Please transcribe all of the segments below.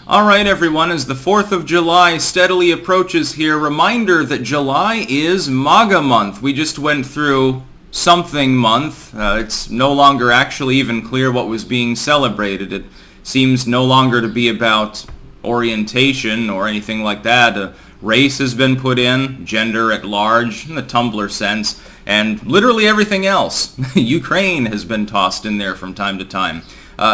Alright everyone, as the 4th of July steadily approaches here, reminder that July is MAGA month. We just went through something month. It's no longer actually even clear what was being celebrated. It seems no longer to be about orientation or anything like that. Race has been put in, gender at large, in the Tumblr sense, and literally everything else. Ukraine has been tossed in there from time to time.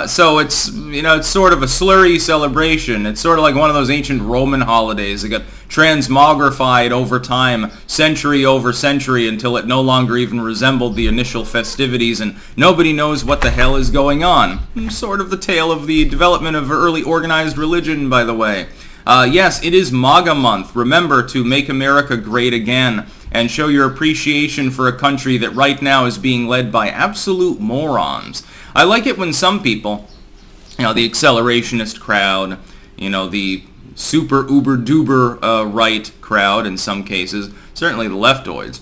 So it's, it's sort of a slurry celebration. It's sort of like one of those ancient Roman holidays that got transmogrified over time, century over century, until it no longer even resembled the initial festivities, and nobody knows what the hell is going on. Sort of the tale of the development of early organized religion, by the way. Yes, it is MAGA month. Remember to make America great again and show your appreciation for a country that right now is being led by absolute morons. I like it when some people, the accelerationist crowd, the super uber duber right crowd in some cases, certainly the leftoids,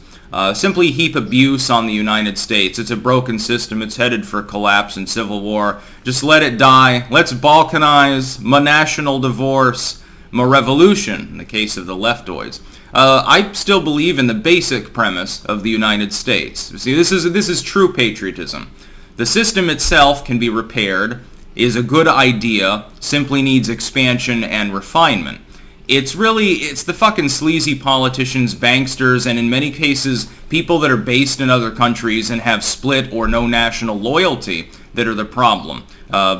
simply heap abuse on the United States. It's a broken system. It's headed for collapse and civil war. Just let it die. Let's balkanize, national divorce, revolution, in the case of the leftoids. I still believe in the basic premise of the United States. See, this is true patriotism. The system itself can be repaired, is a good idea, simply needs expansion and refinement. It's the fucking sleazy politicians, banksters, and in many cases, people that are based in other countries and have split or no national loyalty that are the problem.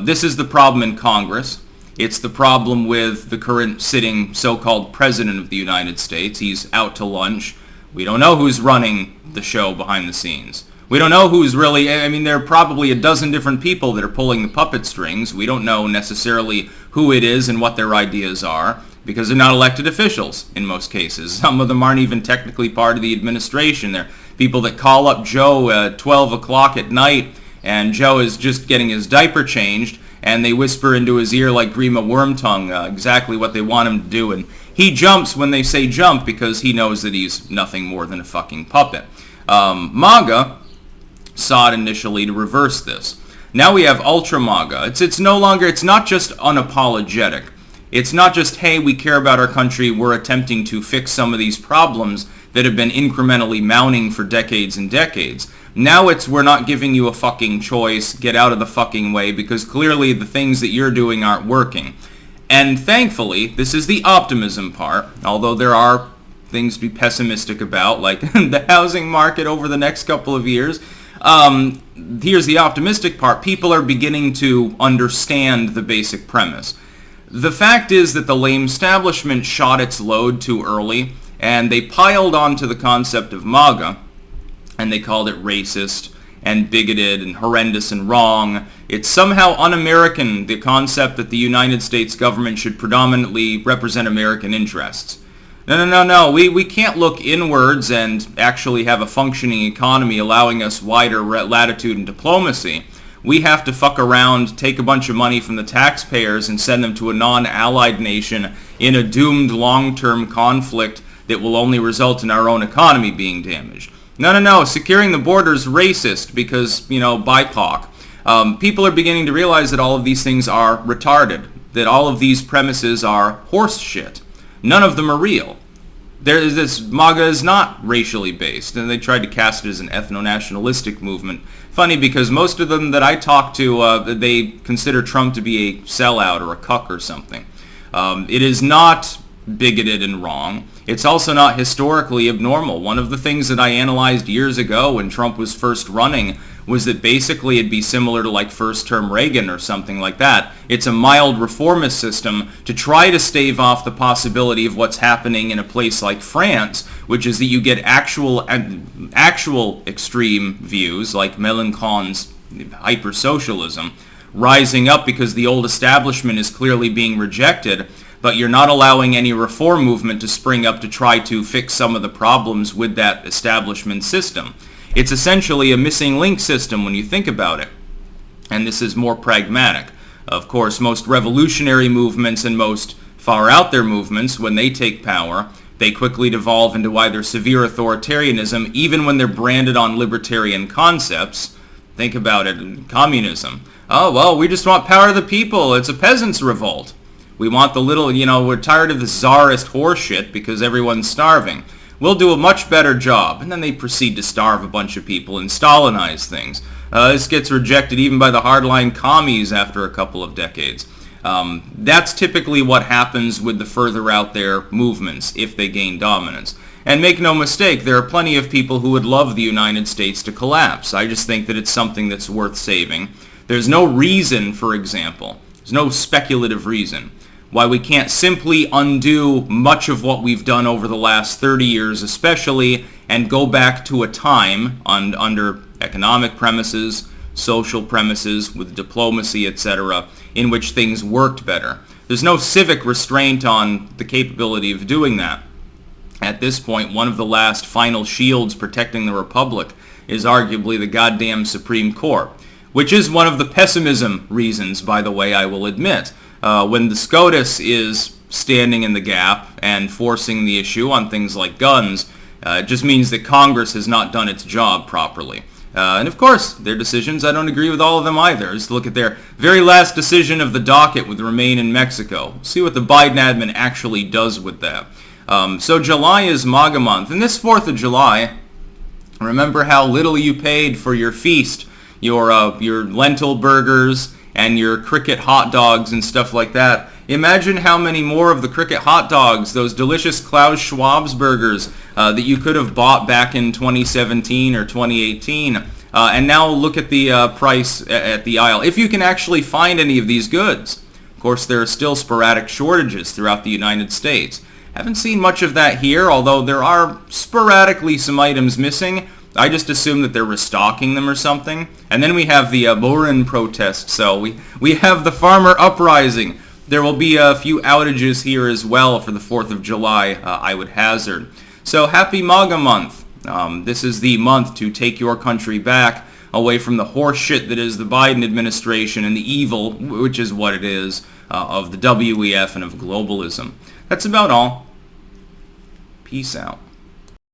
This is the problem in Congress. It's the problem with the current sitting so-called president of the United States. He's out to lunch. We don't know who's running the show behind the scenes. We don't know who's really, there are probably a dozen different people that are pulling the puppet strings. We don't know necessarily who it is and what their ideas are, because they're not elected officials in most cases. Some of them aren't even technically part of the administration. They're people that call up Joe at 12 o'clock at night, and Joe is just getting his diaper changed, and they whisper into his ear like Grima Wormtongue exactly what they want him to do, and he jumps when they say jump because he knows that he's nothing more than a fucking puppet. MAGA sought initially to reverse this. Now we have Ultra MAGA. It's not just unapologetic. It's not just, hey, we care about our country, we're attempting to fix some of these problems that have been incrementally mounting for decades and decades. Now it's, we're not giving you a fucking choice, get out of the fucking way, because clearly the things that you're doing aren't working. And thankfully, this is the optimism part, although there are things to be pessimistic about, like the housing market over the next couple of years. Here's the optimistic part. People are beginning to understand the basic premise. The fact is that the lame establishment shot its load too early, and they piled onto the concept of MAGA, and they called it racist and bigoted and horrendous and wrong. It's somehow un-American, the concept that the United States government should predominantly represent American interests. No. We can't look inwards and actually have a functioning economy allowing us wider latitude and diplomacy. We have to fuck around, take a bunch of money from the taxpayers and send them to a non-allied nation in a doomed long-term conflict that will only result in our own economy being damaged. No. Securing the border is racist because, BIPOC. People are beginning to realize that all of these things are retarded, that all of these premises are horse shit. None of them are real. This MAGA is not racially based, and they tried to cast it as an ethno-nationalistic movement. Funny, because most of them that I talk to, they consider Trump to be a sellout or a cuck or something. It is not bigoted and wrong. It's also not historically abnormal. One of the things that I analyzed years ago when Trump was first running was that basically it'd be similar to like first-term Reagan or something like that. It's a mild reformist system to try to stave off the possibility of what's happening in a place like France, which is that you get actual extreme views like Mélenchon's hyper-socialism rising up because the old establishment is clearly being rejected, but you're not allowing any reform movement to spring up to try to fix some of the problems with that establishment system. It's essentially a missing link system when you think about it. And this is more pragmatic. Of course, most revolutionary movements and most far out there movements, when they take power, they quickly devolve into either severe authoritarianism, even when they're branded on libertarian concepts. Think about it, communism. Oh, well, we just want power of the people. It's a peasants' revolt. We want the little, we're tired of the czarist horseshit because everyone's starving. We'll do a much better job. And then they proceed to starve a bunch of people and Stalinize things. This gets rejected even by the hardline commies after a couple of decades. That's typically what happens with the further out there movements if they gain dominance. And make no mistake, there are plenty of people who would love the United States to collapse. I just think that it's something that's worth saving. There's no reason, for example, there's no speculative reason why we can't simply undo much of what we've done over the last 30 years especially and go back to a time under economic premises, social premises, with diplomacy, etc., in which things worked better. There's no civic restraint on the capability of doing that. At this point, one of the last final shields protecting the Republic is arguably the goddamn Supreme Court, which is one of the pessimism reasons, by the way, I will admit. When the SCOTUS is standing in the gap and forcing the issue on things like guns, it just means that Congress has not done its job properly. And of course, their decisions, I don't agree with all of them either. Just look at their very last decision of the docket with Remain in Mexico. See what the Biden admin actually does with that. So July is MAGA month. And this 4th of July, remember how little you paid for your feast, your lentil burgers and your cricket hot dogs and stuff like that. Imagine how many more of the cricket hot dogs, those delicious Klaus Schwab's burgers that you could have bought back in 2017 or 2018. And now look at the price at the aisle. If you can actually find any of these goods. Of course, there are still sporadic shortages throughout the United States. Haven't seen much of that here, although there are sporadically some items missing. I just assume that they're restocking them or something. And then we have the Borin protest, so we have the farmer uprising. There will be a few outages here as well for the 4th of July, I would hazard. So happy MAGA month. This is the month to take your country back away from the horse shit that is the Biden administration and the evil, which is what it is, of the WEF and of globalism. That's about all. Peace out.